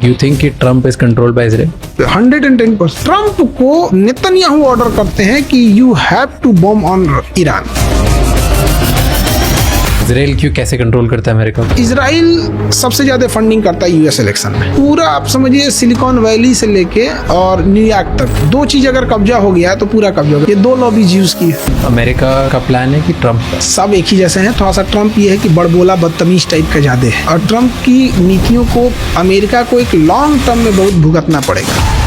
You think कि Trump is controlled by Israel? 110%। Trump को Netanyahu order करते हैं कि you have to bomb on Iran. Israel क्यों, कैसे कंट्रोल करता है अमेरिका? इजराइल सबसे ज्यादा फंडिंग करता है यूएस इलेक्शन में। पूरा आप समझिए सिलिकॉन वैली से लेके और न्यूयॉर्क तक 2 चीज अगर कब्जा हो गया है तो पूरा कब्जा हो गया। ये 2 लॉबीज यूज की है। अमेरिका का प्लान है कि ट्रम्प सब एक ही जैसे हैं। थोड़ा सा ट्रंप ये है कि बड़बोला बदतमीज टाइप का ज्यादा है, और ट्रंप की नीतियों को अमेरिका को एक लॉन्ग टर्म में बहुत भुगतना पड़ेगा।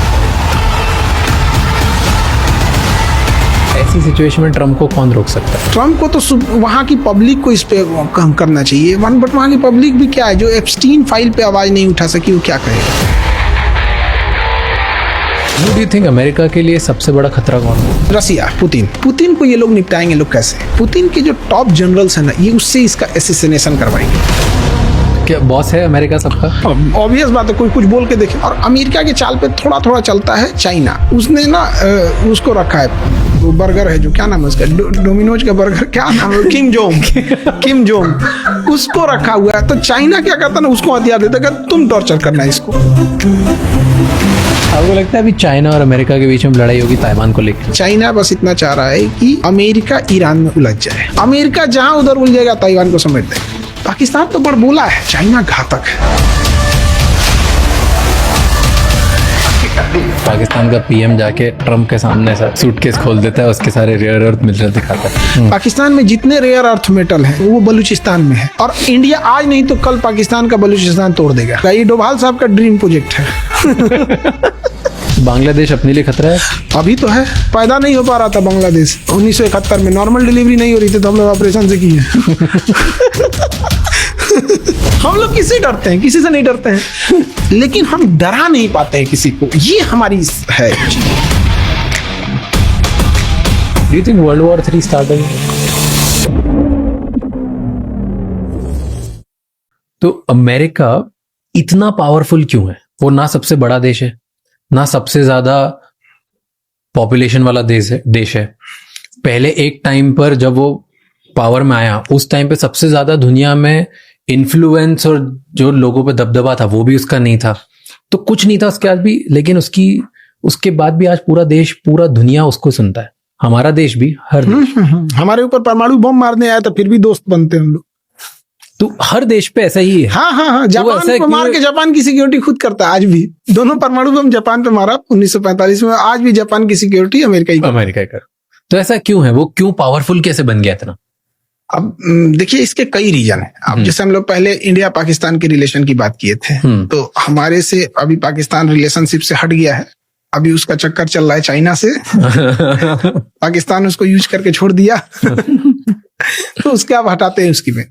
ऐसी सिचुएशन में ट्रम्प को कौन रोक सकता है? ट्रंप को तो वहाँ की पब्लिक को इस पे काम करना चाहिए। बट वहाँ की पब्लिक भी क्या है, जो एप्स्टीन फाइल पे आवाज नहीं उठा सकी, वो क्या करेगा? Who do you think America के लिए सबसे बड़ा खतरा कौन है? रसिया, पुतिन को ये लोग निपटाएंगे। लोग कैसे? पुतिन के जो टॉप जनरल्स हैं ना, ये उससे इसका एसेसिनेशन करवाएंगे। क्या बॉस है अमेरिका सबका? ऑब्वियस बात है, कोई कुछ बोल के देखे। और अमेरिका के चाल पे थोड़ा थोड़ा चलता है चाइना। उसने ना उसको रखा है, वो बर्गर है जो, क्या नाम है उसका, डोमिनोज का बर्गर, क्या नाम है, किम जोंग, उसको रखा हुआ है। तो चाइना क्या करता है ना, उसको हथियार देता है, तुम टॉर्चर करना है इसको। आपको लगता है अभी चाइना और अमेरिका के बीच में लड़ाई होगी ताइवान को लेकर? चाइना बस इतना चाह रहा है कि अमेरिका ईरान में उलझ जाए। अमेरिका जहां उधर उलझेगा ताइवान को समेट देगा। पाकिस्तान तो बड़बोला है, चाइना घातक है। पाकिस्तान का पीएम जाके ट्रम्प के सामने सूटकेस खोल देता है, उसके सारे रेयर अर्थ मिनरल दिखाता है। पाकिस्तान में जितने रेयर अर्थ मेटल है वो बलूचिस्तान में है, और इंडिया आज नहीं तो कल पाकिस्तान का बलूचिस्तान तोड़ देगा। ये डोभाल साहब का ड्रीम प्रोजेक्ट है। बांग्लादेश अपने लिए खतरा है? अभी तो है, पैदा नहीं हो पा रहा था बांग्लादेश। 1971 में नॉर्मल डिलीवरी नहीं हो रही थी, तो हम लोग ऑपरेशन से किए। हम लोग किससे डरते हैं? किसी से नहीं डरते हैं, लेकिन हम डरा नहीं पाते हैं किसी को। ये हमारी है। Do you think World War III started? तो अमेरिका इतना पावरफुल क्यों है? वो ना सबसे बड़ा देश है, ना सबसे ज्यादा पॉपुलेशन वाला देश है। पहले एक टाइम पर जब वो पावर में आया, उस टाइम पे सबसे ज्यादा दुनिया में इन्फ्लुएंस और जो लोगों पे दबदबा था वो भी उसका नहीं था। तो कुछ नहीं था उसके बाद भी, लेकिन उसके बाद भी आज पूरा देश, पूरा दुनिया उसको सुनता है। हमारा देश भी, हर देश। हमारे ऊपर परमाणु बम मारने आया तो फिर भी दोस्त बनते हैं हम लोग। तो हर देश पे ऐसा ही है। हाँ। जापान को मार के जापान की सिक्योरिटी खुद करता है आज भी। दोनों परमाणु बम जापान पे मारा 1945 में, आज भी जापान की सिक्योरिटी अमेरिका ही कर। तो ऐसा क्यों है? वो क्यों पावरफुल कैसे बन गया इतना? अब देखिए, इसके कई रीजन है। अब जैसे हम लोग पहले इंडिया पाकिस्तान के रिलेशन की बात किए थे, तो हमारे से अभी पाकिस्तान रिलेशनशिप से हट गया है। अभी उसका चक्कर चल रहा है चाइना से। पाकिस्तान उसको यूज करके छोड़ दिया। तो उसके अब हटाते हैं उसकी में।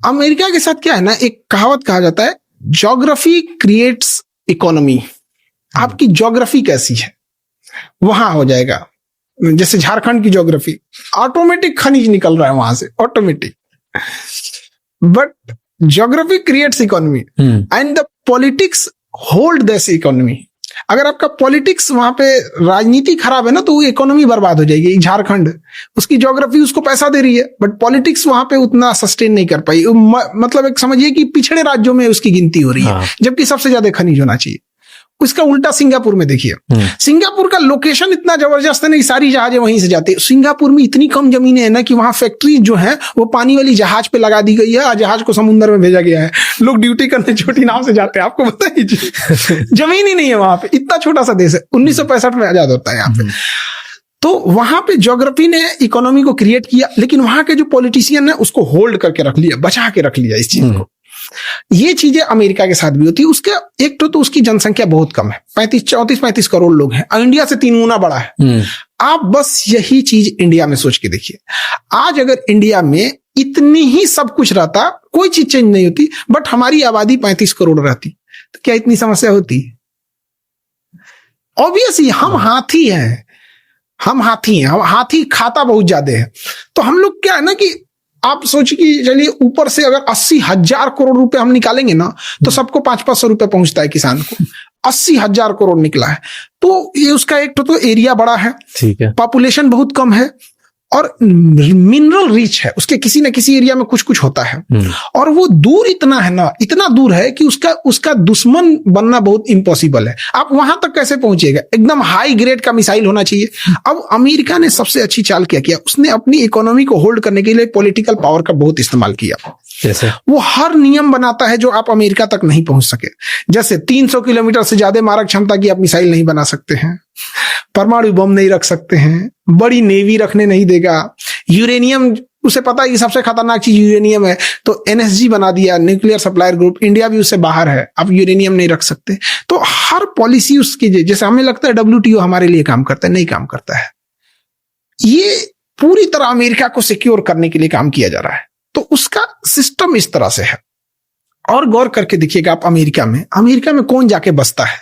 अमेरिका के साथ क्या है ना, एक कहावत कहा जाता है, ज्योग्राफी क्रिएट्स इकोनॉमी। आपकी ज्योग्राफी कैसी है वहां हो जाएगा। जैसे झारखंड की ज्योग्राफी, ऑटोमेटिक खनिज निकल रहा है वहां से, automatic. But geography creates economy and the politics hold this economy. अगर आपका पॉलिटिक्स वहां पे राजनीति खराब है ना, तो वो इकोनॉमी बर्बाद हो जाएगी। झारखंड, उसकी ज्योग्राफी उसको पैसा दे रही है, बट पॉलिटिक्स वहां पे उतना सस्टेन नहीं कर पाई। मतलब एक समझिए कि पिछड़े राज्यों में उसकी गिनती हो रही है, जबकि सबसे ज्यादा खनिज होना चाहिए। उसका उल्टा सिंगापुर में देखिए, सिंगापुर का लोकेशन इतना जबरदस्त है ना, सारी जहाजें वहीं से जाती है। सिंगापुर में इतनी कम जमीनें हैं ना कि वहां फैक्ट्रीज जो है वो पानी वाली जहाज पे लगा दी गई है, और जहाज को समुद्र में भेजा गया है। लोग ड्यूटी करने छोटी नाव से जाते हैं, आपको पता ही। जमीन ही नहीं है वहां पे, इतना छोटा सा देश है। 1965 में आजाद होता है यहाँ पे। तो वहां पे ज्योग्राफी ने इकोनॉमी को क्रिएट किया, लेकिन वहां के जो पॉलिटिशियन है उसको होल्ड करके रख लिया, बचा के रख लिया इस चीज को। ये चीजें अमेरिका के साथ भी होती है। उसके एक तो उसकी जनसंख्या बहुत कम है, 34-35 करोड़ लोग हैं, इंडिया से 3 गुना बड़ा है। आप बस यही चीज इंडिया में सोच के देखिए। आज अगर इंडिया में इतनी ही सब कुछ रहता, कोई चीज चेंज नहीं होती, बट हमारी आबादी 35 करोड़ रहती, तो क्या इतनी समस्या होती? ऑब्वियसली हम हाथी हैं, हम हाथी खाता बहुत ज्यादा है। तो हम लोग क्या है ना कि आप सोचिए कि चलिए ऊपर से अगर 80,000 करोड़ रुपए हम निकालेंगे ना, तो सबको 500-500 रुपए पहुंचता है किसान को। 80,000 करोड़ निकला है, तो ये उसका एक तो एरिया बड़ा है, ठीक है, पॉपुलेशन बहुत कम है, और मिनरल रिच है, उसके किसी न किसी एरिया में कुछ कुछ होता है, और वो दूर इतना है ना, इतना दूर है कि उसका दुश्मन बनना बहुत इम्पॉसिबल है। आप वहां तक कैसे पहुंचेगा? एकदम हाई ग्रेड का मिसाइल होना चाहिए। अब अमेरिका ने सबसे अच्छी चाल क्या किया, उसने अपनी इकोनॉमी को होल्ड करने के लिए पॉलिटिकल पावर का बहुत इस्तेमाल किया। जैसे वो हर नियम बनाता है जो आप अमेरिका तक नहीं पहुंच सके। जैसे 300 किलोमीटर से ज्यादा मारक क्षमता की आप मिसाइल नहीं बना सकते हैं, परमाणु बम नहीं रख सकते हैं, बड़ी नेवी रखने नहीं देगा, यूरेनियम, उसे पता है कि सबसे खतरनाक चीज यूरेनियम है, तो एनएसजी बना दिया, न्यूक्लियर सप्लायर ग्रुप, इंडिया भी उससे बाहर है, आप यूरेनियम नहीं रख सकते। तो हर पॉलिसी उसकी, जैसे हमें लगता है WTO हमारे लिए काम करता है, नहीं काम करता है। ये पूरी तरह अमेरिका को सिक्योर करने के लिए काम किया जा रहा है। तो उसका सिस्टम इस तरह से है। और गौर करके देखिएगा आप, अमेरिका में कौन जाके बसता है?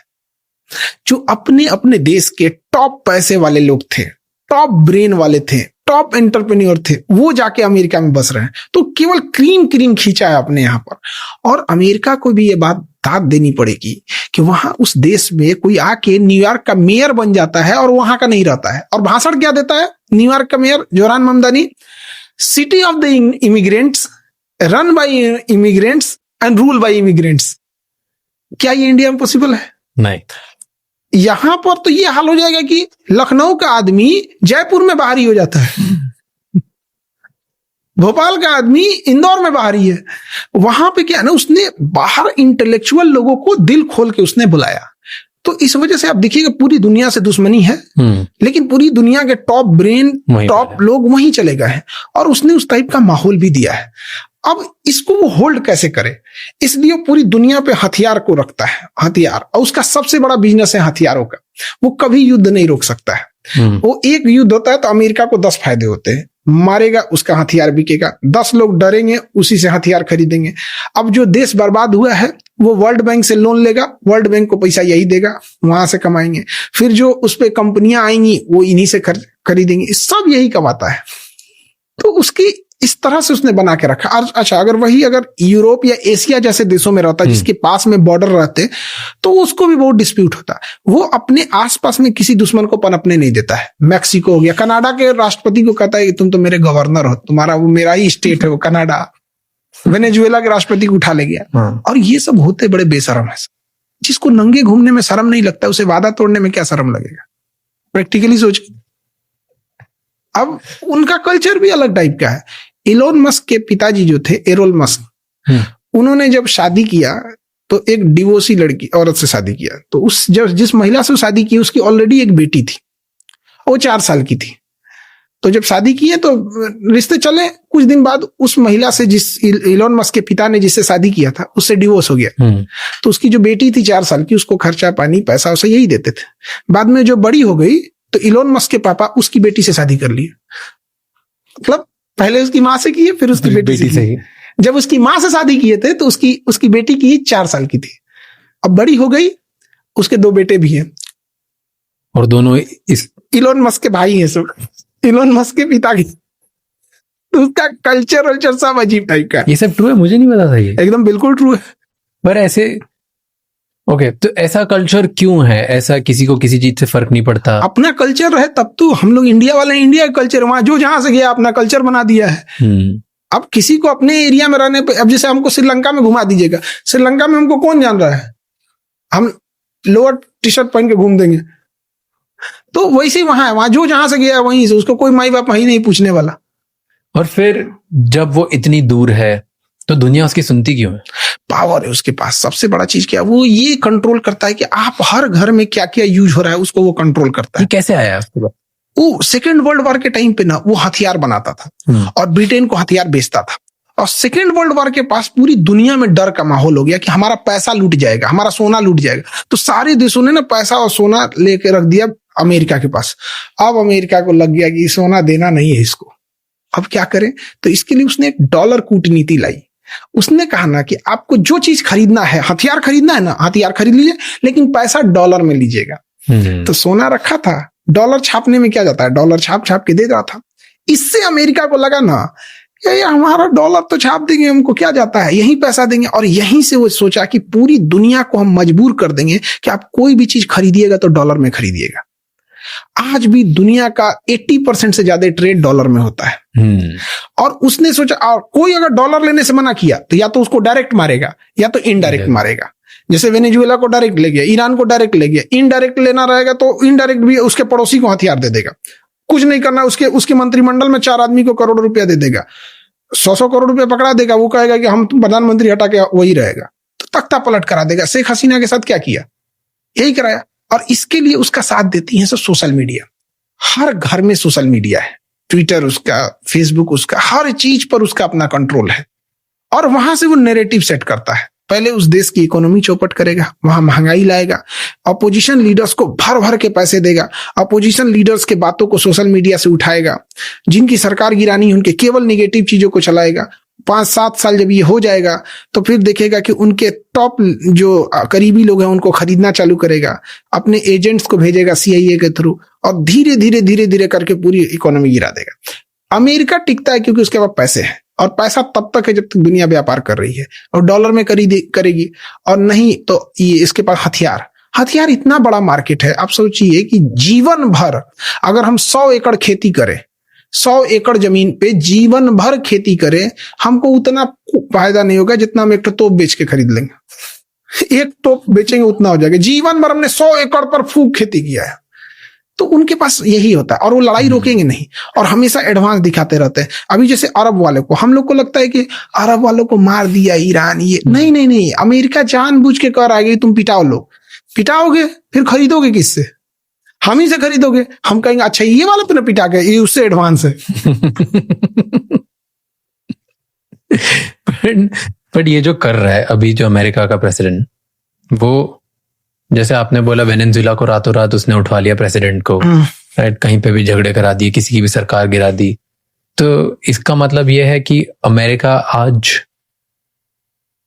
जो अपने अपने देश के टॉप पैसे वाले लोग थे, टॉप ब्रेन वाले थे, टॉप एंटरप्रेन्योर थे, वो जाके अमेरिका में बस रहे हैं। तो केवल क्रीम खींचा है अपने यहां पर। और अमेरिका को भी ये बात दाद देनी पड़ेगी कि वहां उस देश में कोई आके न्यूयॉर्क का मेयर बन जाता है और वहां का नहीं रहता है, और भाषण क्या देता है न्यूयॉर्क का mayor Zohran Mamdani? City of the immigrants, run by immigrants and rule by immigrants. क्या ये इंडिया में पॉसिबल है? नहीं। यहां पर तो ये हाल हो जाएगा कि लखनऊ का आदमी जयपुर में बाहरी हो जाता है, भोपाल का आदमी इंदौर में बाहरी है। वहां पे क्या है ना, उसने बाहर इंटेलेक्चुअल लोगों को दिल खोल के उसने बुलाया। तो इस वजह से आप देखिएगा पूरी दुनिया से दुश्मनी है, लेकिन पूरी दुनिया के टॉप ब्रेन, टॉप लोग वहीं चले गए हैं, और उसने उस टाइप का माहौल भी दिया है। अब इसको वो होल्ड कैसे करे, इसलिए पूरी दुनिया पे हथियार को रखता है, हथियार, और उसका सबसे बड़ा बिजनेस है हथियारों का। वो कभी युद्ध नहीं रोक सकता है। वो एक युद्ध होता है तो अमेरिका को 10 फायदे होते हैं, मारेगा उसका हथियार बिकेगा, 10 लोग डरेंगे उसी से हथियार खरीदेंगे। अब जो देश बर्बाद हुआ है वो वर्ल्ड बैंक से लोन लेगा, वर्ल्ड बैंक को पैसा यही देगा, वहां से कमाएंगे। फिर जो उस पे कंपनियां आएंगी वो इन्हीं से खरीदेंगे, सब यही कमाता है। तो उसकी इस तरह से उसने बना के रखा। अच्छा, अगर यूरोप या एशिया जैसे देशों में रहता, जिसके पास में बॉर्डर रहते, तो उसको भी बहुत डिस्प्यूट होता। वो अपने आसपास में किसी दुश्मन को पनपने नहीं देता है। मैक्सिको हो गया, कनाडा के राष्ट्रपति को कहता है कि तुम तो मेरे गवर्नर हो, तुम्हारा वो मेरा ही स्टेट है वो कनाडा। वेनेजुएला के राष्ट्रपति को उठा ले गया। और ये सब होते बड़े बेशरम है। जिसको नंगे घूमने में शर्म नहीं लगता, उसे वादा तोड़ने में क्या शर्म लगेगा? प्रैक्टिकली सोच। अब उनका कल्चर भी अलग टाइप का है। इलोन मस्क के पिताजी जो थे, एरोल मस्क, उन्होंने जब शादी किया तो एक डिवोर्सी लड़की औरत से शादी किया। तो जिस महिला से शादी की उसकी ऑलरेडी एक बेटी थी, वो 4 साल की थी। तो जब शादी की है तो रिश्ते चले, कुछ दिन बाद उस महिला से, जिस इलोन मस्क के पिता ने जिससे शादी किया था, उससे डिवोर्स हो गया। तो उसकी जो बेटी थी 4 साल की, उसको खर्चा पानी पैसा उसे यही देते थे। बाद में जो बड़ी हो गई तो इलोन मस्क के पापा उसकी बेटी से शादी कर लिए। मतलब पहले उसकी माँ से किए, फिर उसकी बेटी से की। जब उसकी माँ से शादी किए थे तो उसकी बेटी की 4 साल की थी। अब बड़ी हो गई, उसके 2 बेटे भी हैं, और दोनों इस इलोन मस्क के भाई हैं, सब इलोन मस्क के पिता की। तो उसका कल्चर सब अजीब टाइप का। ये सब ट्रू है? मुझे नहीं पता था ये। एकदम बिल्कुल ट्रू है। पर ऐसे ओके, तो ऐसा कल्चर क्यों है? ऐसा किसी को किसी चीज से फर्क नहीं पड़ता? अपना कल्चर है तब तो हम लोग इंडिया वाले, इंडिया का कल्चर, वहां जो जहां से गया अपना कल्चर बना दिया है। अब किसी को अपने एरिया में रहने पे, अब जैसे हमको श्रीलंका में घुमा दीजिएगा, श्रीलंका में हमको कौन जान रहा है? हम लोअर टी-शर्ट पहन के घूम देंगे। तो वैसे ही वहां है, वहां जो जहां से गया वहीं से, उसको कोई माई बाप वहीं नहीं पूछने वाला। और फिर जब वो इतनी दूर है तो दुनिया उसकी सुनती क्यों है? पावर है उसके पास। सबसे बड़ा चीज क्या है, वो ये कंट्रोल करता है कि आप हर घर में क्या क्या यूज हो रहा है, उसको वो कंट्रोल करता है। ये कैसे आया उसके बाद? वो सेकेंड वर्ल्ड वॉर के टाइम पे ना वो हथियार बनाता था और ब्रिटेन को हथियार बेचता था। और सेकेंड वर्ल्ड वॉर के पास पूरी दुनिया में डर का माहौल हो गया कि हमारा पैसा लूट जाएगा, हमारा सोना लूट जाएगा। तो सारे देशों ने ना पैसा और सोना लेके रख दिया अमेरिका के पास। अब अमेरिका को लग गया कि सोना देना नहीं है इसको, अब क्या करें? तो इसके लिए उसने एक डॉलर कूटनीति लाई। उसने कहा ना कि आपको जो चीज खरीदना है, हथियार खरीदना है ना, हथियार खरीद लीजिए, लेकिन पैसा डॉलर में लीजिएगा। तो सोना रखा था, डॉलर छापने में क्या जाता है, डॉलर छाप छाप के दे रहा था। इससे अमेरिका को लगा ना ये हमारा डॉलर तो छाप देंगे, हमको क्या जाता है, यही पैसा देंगे। और यहीं से वो सोचा कि पूरी दुनिया को हम मजबूर कर देंगे कि आप कोई भी चीज खरीदिएगा तो डॉलर में खरीदिएगा। आज भी दुनिया का 80% से ज्यादा ट्रेड डॉलर में होता है। और उसने सोचा, और कोई अगर डॉलर लेने से मना किया तो या तो उसको डायरेक्ट मारेगा या तो इनडायरेक्ट मारेगा। जैसे वेनेजुएला को डायरेक्ट ले गया, ईरान को डायरेक्ट ले गया, इनडायरेक्ट लेना रहेगा तो इनडायरेक्ट भी उसके पड़ोसी को हथियार दे देगा। कुछ नहीं करना, उसके मंत्रिमंडल में 4 आदमी को करोड़ रुपया दे देगा, 100 करोड़ रुपया पकड़ा देगा, वो कहेगा कि हम प्रधानमंत्री हटा के वही रहेगा, तो तख्ता पलट करा देगा। शेख हसीना के साथ क्या किया, यही कराया। और इसके लिए उसका साथ देती है सब सोशल मीडिया। हर घर में सोशल मीडिया है, ट्विटर उसका, फेसबुक उसका, हर चीज पर उसका अपना कंट्रोल है। और वहां से वो नैरेटिव सेट करता है। पहले उस देश की इकोनॉमी चौपट करेगा, वहां महंगाई लाएगा, अपोजिशन लीडर्स को भर भर के पैसे देगा, अपोजिशन लीडर्स के बातों को सोशल मीडिया से उठाएगा, जिनकी सरकार गिरानी उनके केवल निगेटिव चीजों को चलाएगा। 5-7 साल जब ये हो जाएगा तो फिर देखेगा कि उनके टॉप जो करीबी लोग हैं उनको खरीदना चालू करेगा, अपने एजेंट्स को भेजेगा CIA के थ्रू, और धीरे धीरे धीरे धीरे करके पूरी इकोनॉमी गिरा देगा। अमेरिका टिकता है क्योंकि उसके पास पैसे है, और पैसा तब तक है जब तक दुनिया व्यापार कर रही है, और डॉलर में करेगी, और नहीं तो ये इसके पास हथियार इतना बड़ा मार्केट है। आप सोचिए कि जीवन भर अगर हम 100 एकड़ खेती करें, 100 एकड़ जमीन पे जीवन भर खेती करें, हमको उतना फायदा नहीं होगा जितना हम एक तोप बेच के खरीद लेंगे। एक तोप बेचेंगे उतना हो जाएगा। जीवन भर हमने 100 एकड़ पर फूक खेती किया है, तो उनके पास यही होता है, और वो लड़ाई रोकेंगे नहीं, और हमेशा एडवांस दिखाते रहते हैं। अभी जैसे अरब वाले को, हम लोग को लगता है कि अरब वालों को मार दिया ईरान, ये नहीं, अमेरिका जानबूझ के कह रहा है कि तुम पिटाओगे फिर खरीदोगे किससे? हम ही से खरीदोगे। हम कहेंगे अच्छा ये वाला तो ना पिटा के, ये उससे एडवांस है। बट ये जो कर रहा है अभी जो अमेरिका का प्रेसिडेंट, वो जैसे आपने बोला वेनेजुएला को रातों रात उसने उठवा लिया प्रेसिडेंट को, राइट, कहीं पे भी झगड़े करा दिए, किसी की भी सरकार गिरा दी। तो इसका मतलब यह है कि अमेरिका आज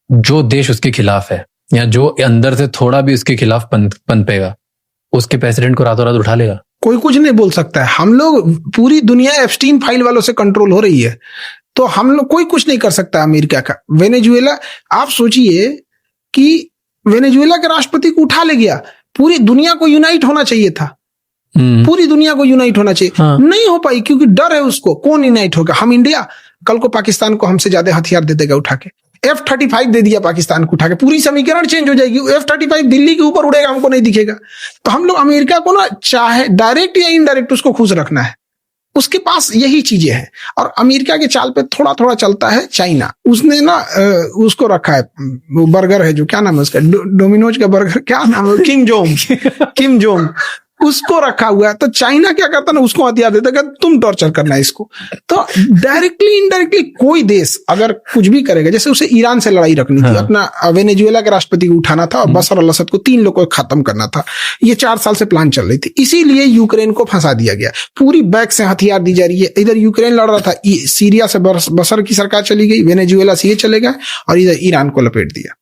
जो देश उसके खिलाफ है, या जो अंदर से थोड़ा भी उसके खिलाफ पनपेगा, उसके प्रेसिडेंट को रातों रात उठा लेगा। कोई कुछ नहीं बोल सकता है। हम लोग, पूरी दुनिया एप्स्टीन फाइल वालों से कंट्रोल हो रही है, तो हम लोग, कोई कुछ नहीं कर सकता अमेरिका का। वेनेजुएला, आप सोचिए कि वेनेजुएला के राष्ट्रपति को उठा ले गया, पूरी दुनिया को यूनाइट होना चाहिए था, पूरी दुनिया को यूनाइट होना चाहिए। हाँ। नहीं हो पाई क्योंकि डर है उसको। कौन यूनाइट होगा? हम इंडिया कल को पाकिस्तान को हमसे ज्यादा हथियार दे देगा उठा के। F-35 दे दिया पाकिस्तान को उठा के, पूरी समीकरण चेंज हो जाएगी। F-35 दिल्ली के ऊपर उड़ेगा, हमको नहीं दिखेगा। तो हम लोग अमेरिका को ना, चाहे डायरेक्ट या इनडायरेक्ट, उसको खुश रखना है। उसके पास यही चीजें हैं। और अमेरिका के चाल पे थोड़ा थोड़ा चलता है चाइना। उसने ना उसको रखा है, वो बर्गर है जो, क्या नाम है उसका, डोमिनोज का बर्गर, क्या नाम है, किम जोंग उसको रखा हुआ है। तो चाइना क्या करता है ना, उसको हथियार देता है, तुम टॉर्चर करना है इसको। तो डायरेक्टली इनडायरेक्टली कोई देश अगर कुछ भी करेगा, जैसे उसे ईरान से लड़ाई रखनी थी, अपना वेनेजुएला के राष्ट्रपति को उठाना था, और बशर अल असद को, 3 लोगों को खत्म करना था। ये 4 साल से प्लान चल रही थी। इसीलिए यूक्रेन को फंसा दिया गया, पूरी बैक से हथियार दी जा रही है। इधर यूक्रेन लड़ रहा था, सीरिया से बशर की सरकार चली गई, वेनेजुएला से ये चले गए, और इधर ईरान को लपेट दिया।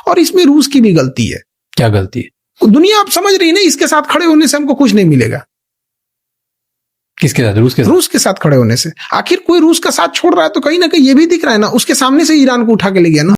और इसमें रूस की भी गलती है। क्या गलती है? दुनिया आप समझ रही है ना, इसके साथ खड़े होने से हमको कुछ नहीं मिलेगा। किसके साथ? रूस के साथ खड़े होने से। आखिर कोई रूस का साथ छोड़ रहा है तो कहीं ना कहीं ये भी दिख रहा है ना, उसके सामने से ईरान को उठा के ले गया ना।